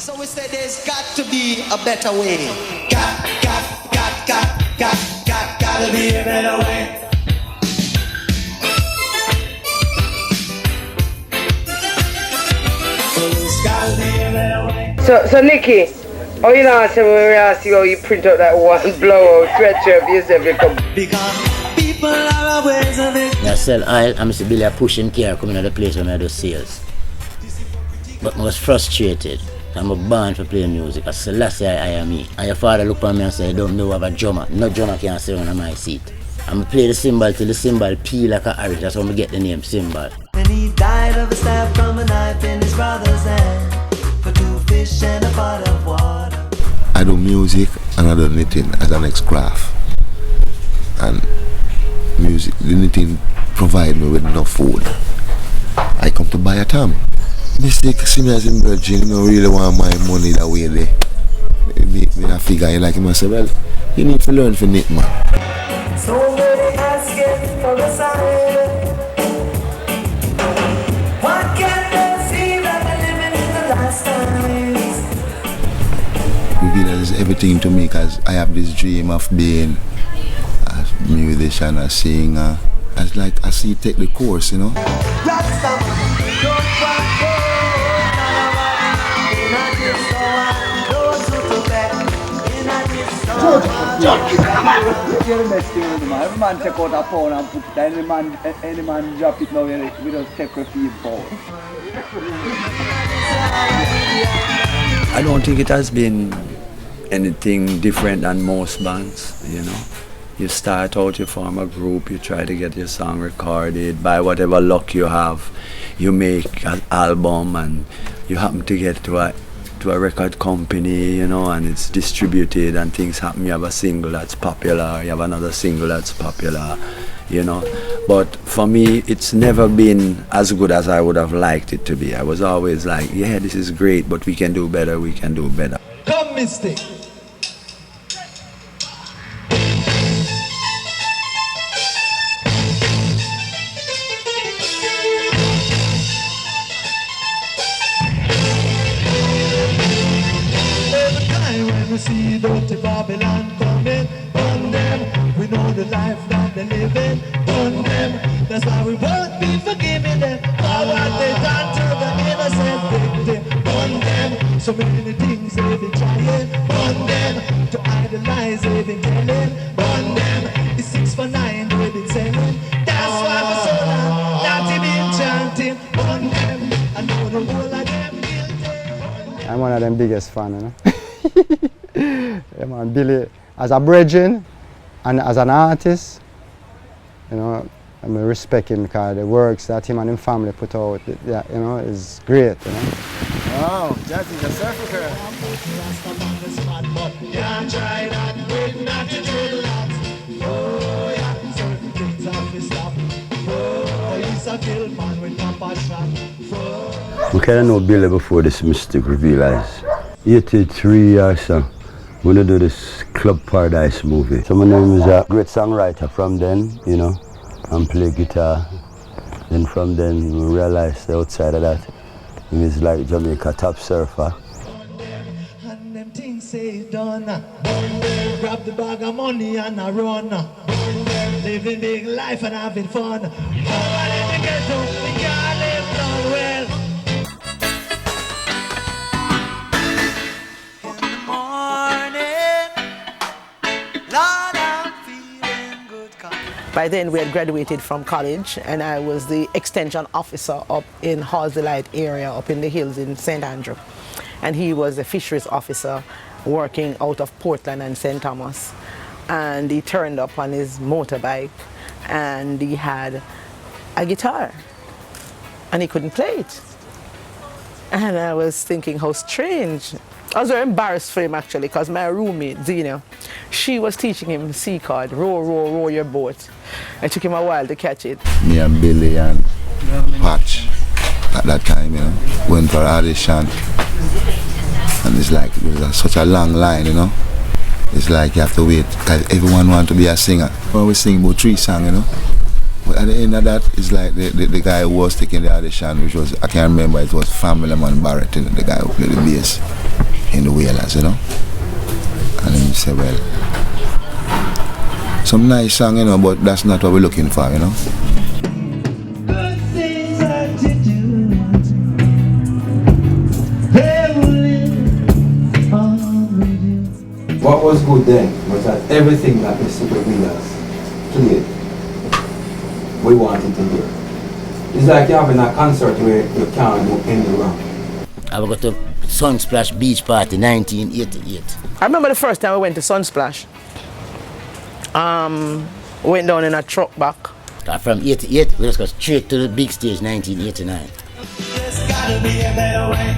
So we said there's got to be a better way. Gotta be a better way. So Nikki, how you know when we ask you how you print out that one blowout sweatshirt for yourself you come? Because people are always of it. I sell oil and Mr. Billy pushing car coming to the place where I do sales. But I was frustrated. I'm a born for playing music. I said, last year I am me. And your father looked at me and said, I don't know have a drummer. No drummer can sit on my seat. I'm going to play the cymbal till the cymbal peel like a orange. That's how I get the name cymbal. And he died of a stab from a knife in his brother's hand. For 2 fish and a pot of water. I do music and I do knitting as an ex-craft. And music, the knitting provide me with enough food. I come to buy a tam. Mistake, see me as in virgin, I don't really want my money that way there. I figure like him and say, well, you need to learn to knit, man. So many asking for a sign. Why can't they see that they're living in the last times? Reveal is everything to me because I have this dream of being a musician, a singer. It's like I see you take the course, you know. You're the best thing with the man. Every man take out a phone and put it down. Any man drop it now, we just take a feed phone. I don't think it has been anything different than most bands, you know. You start out, you form a group, you try to get your song recorded. By whatever luck you have, you make an album and you happen to get to a record company, you know, and it's distributed and things happen. You have a single that's popular, you have another single that's popular, you know. But for me, it's never been as good as I would have liked it to be. I was always like, yeah, this is great, but we can do better, we can do better. Come, Mystic. We see dirty Babylon coming, burn them. We know the life that they're living, burn them. That's why we won't be forgiving them. For what they done to the innocent victim, burn them. So many things they've been trying, burn them. To idolize they've been killing, burn them. It's 6 for 9 they've been selling. That's why for so long, not even chanting, burn them. I know the whole of them guilty. I'm one of them biggest fans, you know. Yeah, man, Billy, as a brethren and as an artist, you know, I respect him because the works that him and his family put out, yeah, you know, is great, you know. Wow, Jazzy's a surfer girl. I kind of know Billy before this Mystic realized. 83 or so, when I do this Club Paradise movie. So my name is a great songwriter from then, you know, and play guitar. Then from then we realized outside of that, he was like Jamaica top surfer. And them things say done. Grab the bag of money and I run. Living big life and having fun. Nobody to get to, we can't live down well. By then we had graduated from college and I was the extension officer up in Halls Delight area up in the hills in St. Andrew. And he was a fisheries officer working out of Portland and St. Thomas. And he turned up on his motorbike and he had a guitar and he couldn't play it. And I was thinking how strange. I was very embarrassed for him actually because my roommate, Zena, she was teaching him C chord, row, row, row your boat. It took him a while to catch it. Me and Billy and Patch at that time, you know, went for audition. And it's like, it was such a long line, you know. It's like you have to wait because everyone wants to be a singer. Well, we sing about 3 songs, you know. But at the end of that, it's like the guy who was taking the audition, which was, I can't remember, it was Family Man Barrett, you know, the guy who played the bass. in the Whalers, you know. And then say, well, some nice song, you know, but that's not what we're looking for, you know. Good things that you do, they will live on with you. What was good then was that everything that Mr. Whalers played, we wanted to hear. It's like you're having a concert where you can't do any wrong. I will go to Sunsplash Beach Party 1988. I remember the first time we went to Sunsplash. Went down in a truck back. From 88, we just go straight to the big stage 1989. There's gotta be a better way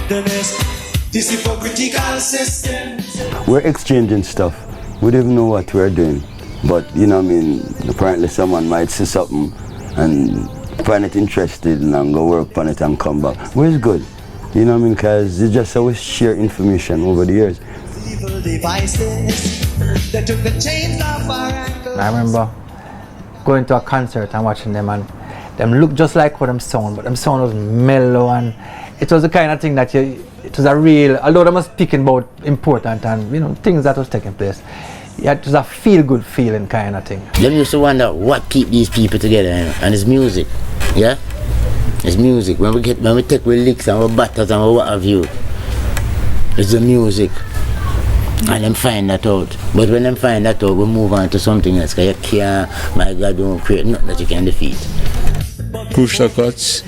than this hypocritical system. We're exchanging stuff. We don't even know what we're doing. But, you know what I mean, apparently someone might see something and find it interesting and go work on it and come back. Which is good. You know what I mean? Because it's just how we share information over the years. Evil devices that took the chains off our ankles. I remember going to a concert and watching them, and them look just like what them sound, but them sound was mellow, and it was the kind of thing that it was a real, although they was speaking about important and, you know, things that was taking place. Yeah, it was a feel-good feeling kind of thing. Them used to wonder what keep these people together, you know? And it's music, yeah? It's music. When we take with licks and our battles and what have you, it's the music. And them find that out. But when them find that out, we move on to something else. Because you can't, my God, don't create nothing that you can defeat. Crucial Cuts.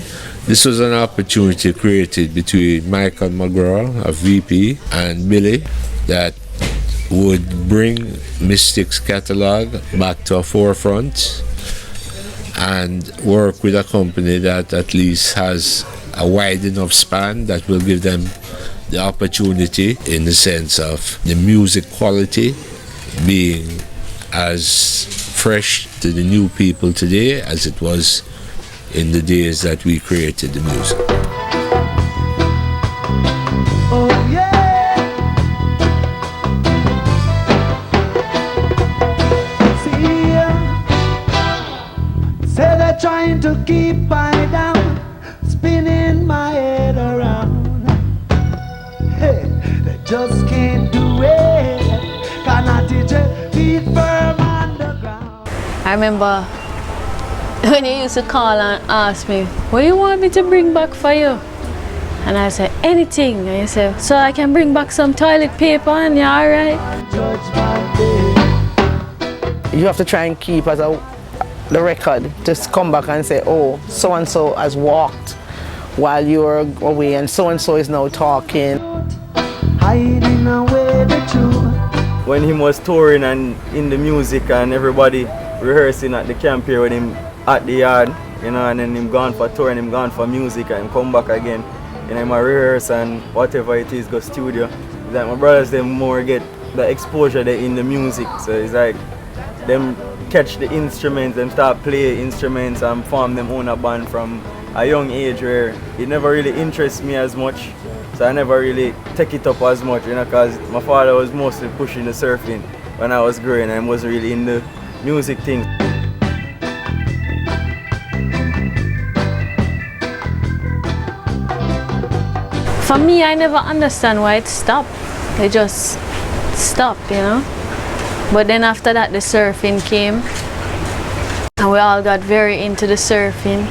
This was an opportunity created between Michael McGraw, a VP, and Billy that would bring Mystic's catalog back to a forefront and work with a company that at least has a wide enough span that will give them the opportunity in the sense of the music quality being as fresh to the new people today as it was in the days that we created the music. Oh yeah. See, say they're trying to keep me down, spinning my head around. Hey, they just can't do it. Cannot teach it, feet firm on the ground. I remember when you used to call and ask me, what do you want me to bring back for you? And I said, anything. And you said, so I can bring back some toilet paper and you're alright? You have to try and keep as the record, just come back and say, oh, so-and-so has walked while you were away and so-and-so is now talking. Hiding away the truth. When he was touring and in the music and everybody rehearsing at the camp here with him at the yard, you know, and then him gone for tour and him gone for music and him come back again, and then I rehearse and whatever it is go studio. It's like my brothers them more get the exposure there in the music, so it's like them catch the instruments, them start play instruments and form them own a band from a young age where it never really interests me as much, so I never really take it up as much, you know, because my father was mostly pushing the surfing when I was growing and wasn't really in the music thing. For me, I never understand why it stopped. It just stopped, you know. But then after that, the surfing came, and we all got very into the surfing.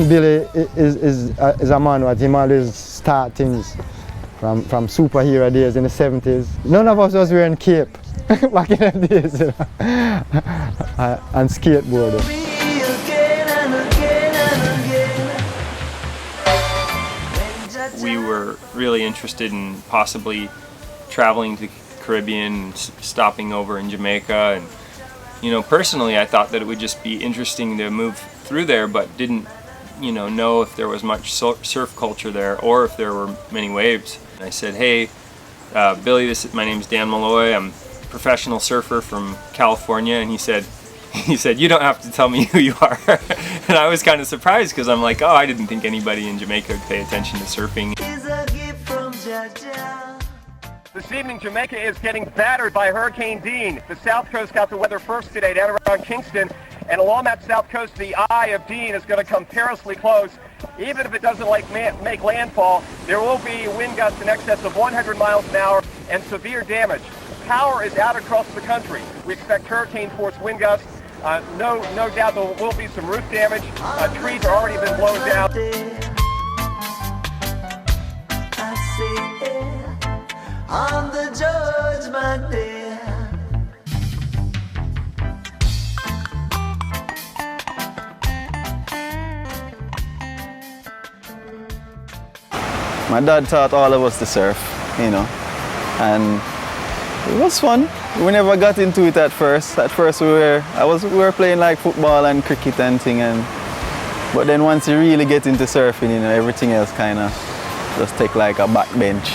Billy is a man that him always start things from superhero days in the 70s. None of us was wearing cape back in the days, you know? And skateboard. We were really interested in possibly traveling to the Caribbean, stopping over in Jamaica, and you know, personally I thought that it would just be interesting to move through there, but didn't know if there was much surf culture there or if there were many waves. And I said, hey, Billy, my name's Dan Malloy. I'm a professional surfer from California, and he said, you don't have to tell me who you are. And I was kind of surprised because I'm like, oh, I didn't think anybody in Jamaica would pay attention to surfing. This evening, Jamaica is getting battered by Hurricane Dean. The South Coast got the weather first today down around Kingston, and along that South Coast, the eye of Dean is going to come perilously close. Even if it doesn't make landfall, there will be wind gusts in excess of 100 miles an hour and severe damage. Power is out across the country. We expect hurricane-force wind gusts. No doubt there will be some roof damage. Trees are already been blown down. On the judgment day. My dad taught all of us to surf, you know, and it was fun. We never got into it at first. At first we were playing like football and cricket and thing, but then once you really get into surfing, you know, everything else kind of just take like a backbench.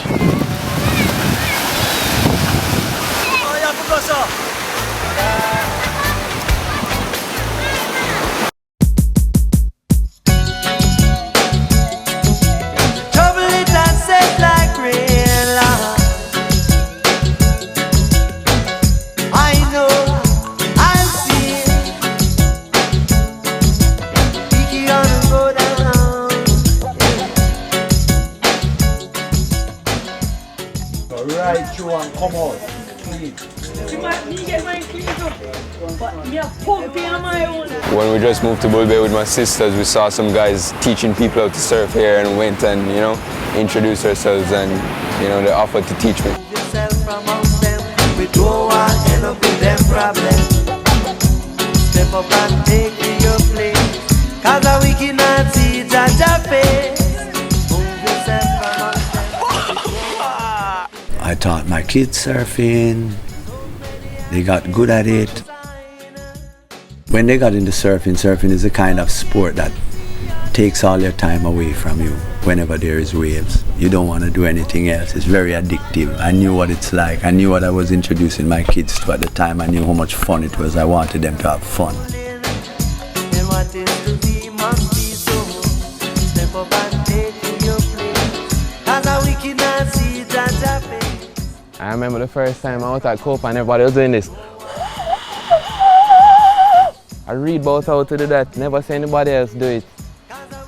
When we just moved to Bull Bay with my sisters, we saw some guys teaching people how to surf here and went and, you know, introduced ourselves and, you know, they offered to teach me. We don't want to end up with them problems. Step up and take your place, 'cause we cannot see Jaja face. I taught my kids surfing. They got good at it. When they got into surfing, surfing is a kind of sport that takes all your time away from you whenever there is waves. You don't want to do anything else. It's very addictive. I knew what it's like. I knew what I was introducing my kids to at the time. I knew how much fun it was. I wanted them to have fun. I remember the first time I was at Cope and everybody was doing this. I read about how to do that, never see anybody else do it.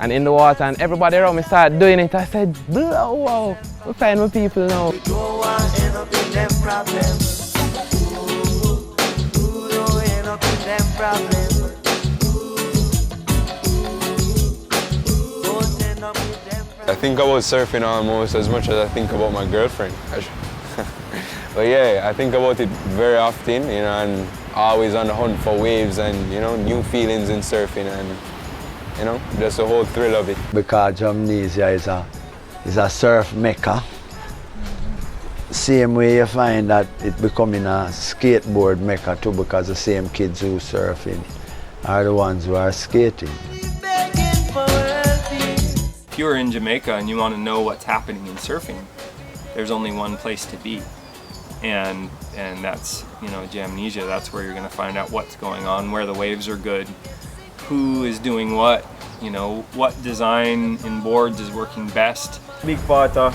And in the water, and everybody around me started doing it. I said, wow, we find my people now. We don't want to end up in them problems. Don't end up in them problems. I think about surfing almost as much as I think about my girlfriend. But yeah, I think about it very often, you know, and always on the hunt for waves and, you know, new feelings in surfing and, you know, just the whole thrill of it. Because Jamnesia is a surf mecca. Same way you find that it becoming a skateboard mecca too, because the same kids who surfing are the ones who are skating. If you're in Jamaica and you want to know what's happening in surfing, there's only one place to be. And that's, you know, Jamnesia. That's where you're going to find out what's going on, where the waves are good, who is doing what, you know, what design in boards is working best. Big part of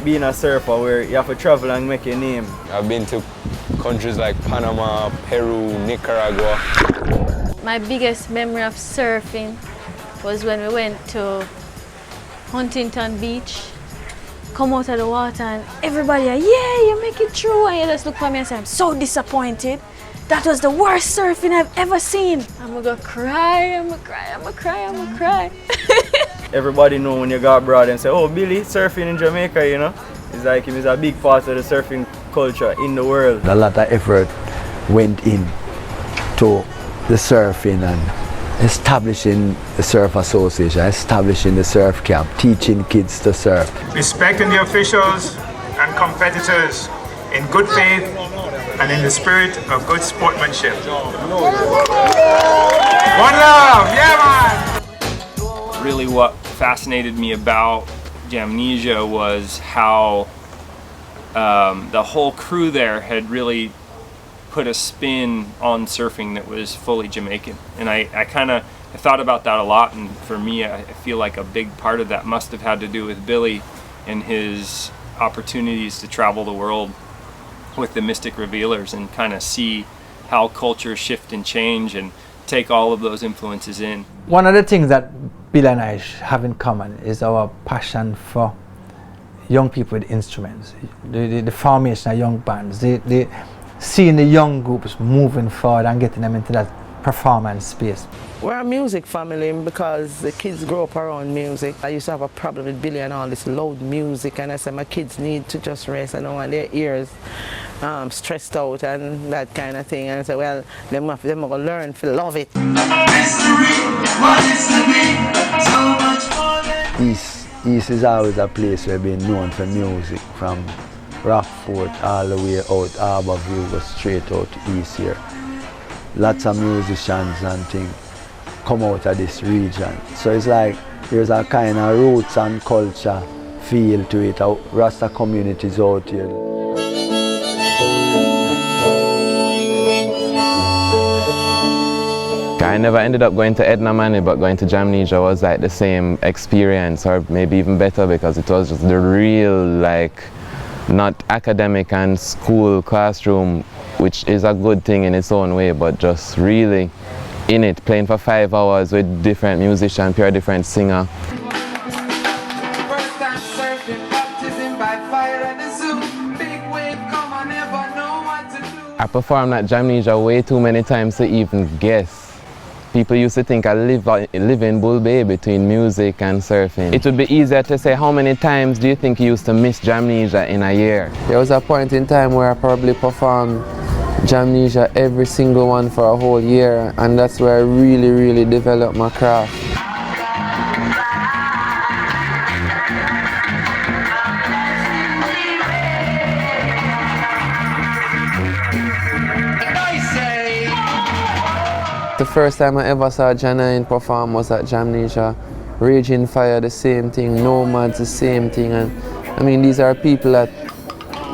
being a surfer where you have to travel and make your name. I've been to countries like Panama, Peru, Nicaragua. My biggest memory of surfing was when we went to Huntington Beach. Come out of the water and everybody, yeah, you make it through. And you just look at me and say, I'm so disappointed. That was the worst surfing I've ever seen. I'm gonna cry, I'm gonna cry. Everybody know when you go abroad and say, oh, Billy, surfing in Jamaica, you know? It's like him is a big part of the surfing culture in the world. A lot of effort went in to the surfing and establishing the surf association, establishing the surf camp, teaching kids to surf. Respecting the officials and competitors in good faith and in the spirit of good sportsmanship. One love, yeah man! Really what fascinated me about Jamnesia was how the whole crew there had really put a spin on surfing that was fully Jamaican. And I thought about that a lot, and for me, I feel like a big part of that must have had to do with Billy and his opportunities to travel the world with the Mystic Revealers and kind of see how cultures shift and change and take all of those influences in. One of the things that Bill and I have in common is our passion for young people with instruments, the formation of young bands, seeing the young groups moving forward and getting them into that performance space. We're a music family because the kids grow up around music. I used to have a problem with Billy and all this loud music, and I said my kids need to just rest. I don't want their ears stressed out and that kind of thing. And I said, well, them are going to learn to love it. East is always a place where we're known for music, from Rockfort all the way out Harborview, go straight out East here. Lots of musicians and things come out of this region. So it's like there's a kind of roots and culture feel to it. Our Rasta communities out here. I never ended up going to Edna Manny, but going to Jamnesia was like the same experience, or maybe even better, because it was just the real, like, not academic and school classroom, which is a good thing in its own way, but just really in it, playing for 5 hours with different musicians, pure different singer. I performed at Jamnesia way too many times to even guess. People used to think I live in Bull Bay between music and surfing. It would be easier to say, how many times do you think you used to miss Jamnesia in a year? There was a point in time where I probably performed Jamnesia every single one for a whole year, and that's where I really developed my craft. The first time I ever saw Janine perform was at Jamnesia. Raging Fire, the same thing. Nomads, the same thing. And I mean, these are people that,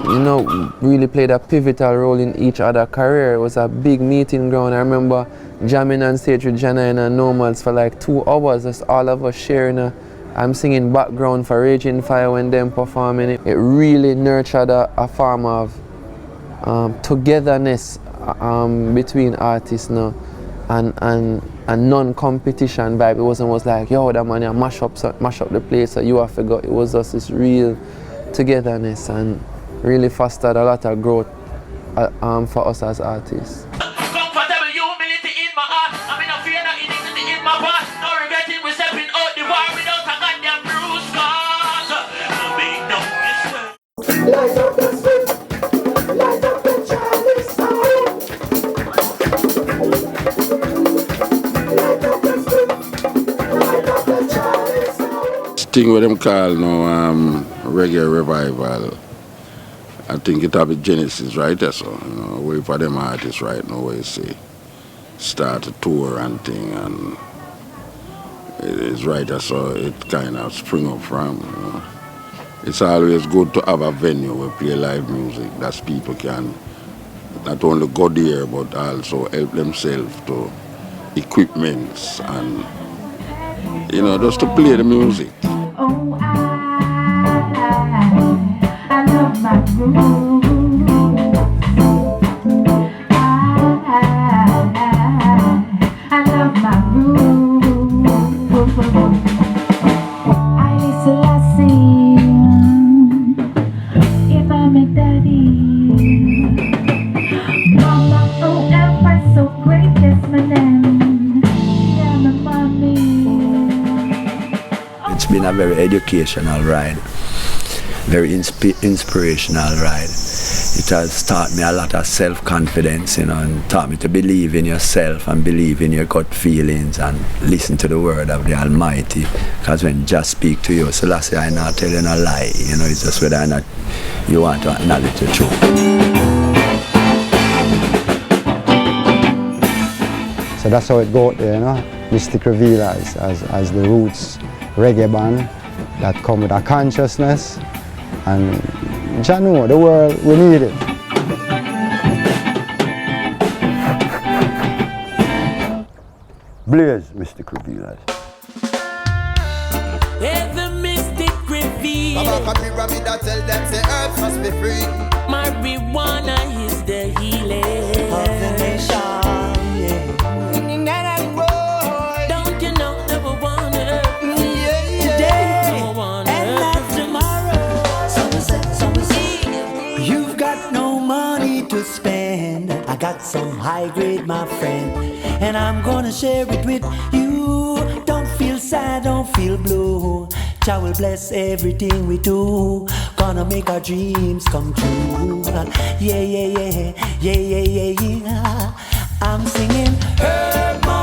you know, really played a pivotal role in each other's career. It was a big meeting ground. I remember jamming on stage with Janine and Nomads for like 2 hours. Just all of us sharing. I'm singing background for Raging Fire when them performing it. It really nurtured a form of togetherness between artists now. And non-competition vibe. It was like, yo, that man, you mash up the place, so you have to go. It was just this real togetherness and really fostered a lot of growth for us as artists. Thing what them call now reggae revival. I think it have a genesis right there, so you know, way for them artists right now where you see start a tour and thing, and it is right there, so it kind of spring up from, you know. It's always good to have a venue where play live music that people can not only go there but also help themselves to equipments and, you know, just to play the music. Oh, I love my groove. I love my groove. I Selassie, if I'm a daddy. Mama, oh, ever so great, yes, my name. Yeah, my mommy. It's been a very educational ride, very inspirational ride. It has taught me a lot of self-confidence, you know, and taught me to believe in yourself and believe in your gut feelings and listen to the word of the Almighty. Because when just speak to you, Selassie, I not tell you no lie, you know, it's just whether or not you want to acknowledge the truth. So that's how it goes there, you know. Mystic Revealers as the roots reggae band that come with a consciousness and Jah know, the world, we need it. Blaze, Mystic Revealers. Every mystic reveal. Baba pyramid that tell them say earth must be free. Marijuana is the healing of the nation. Don't you know that we want it today and not tomorrow? Some say you've got no money to spend. I got some high grade, my friend, and I'm gonna share it with you. Don't feel sad, don't feel blue. Jah will bless everything we do. Gonna make our dreams come true. Yeah, yeah, yeah, yeah, yeah, yeah, yeah. I'm singing herb.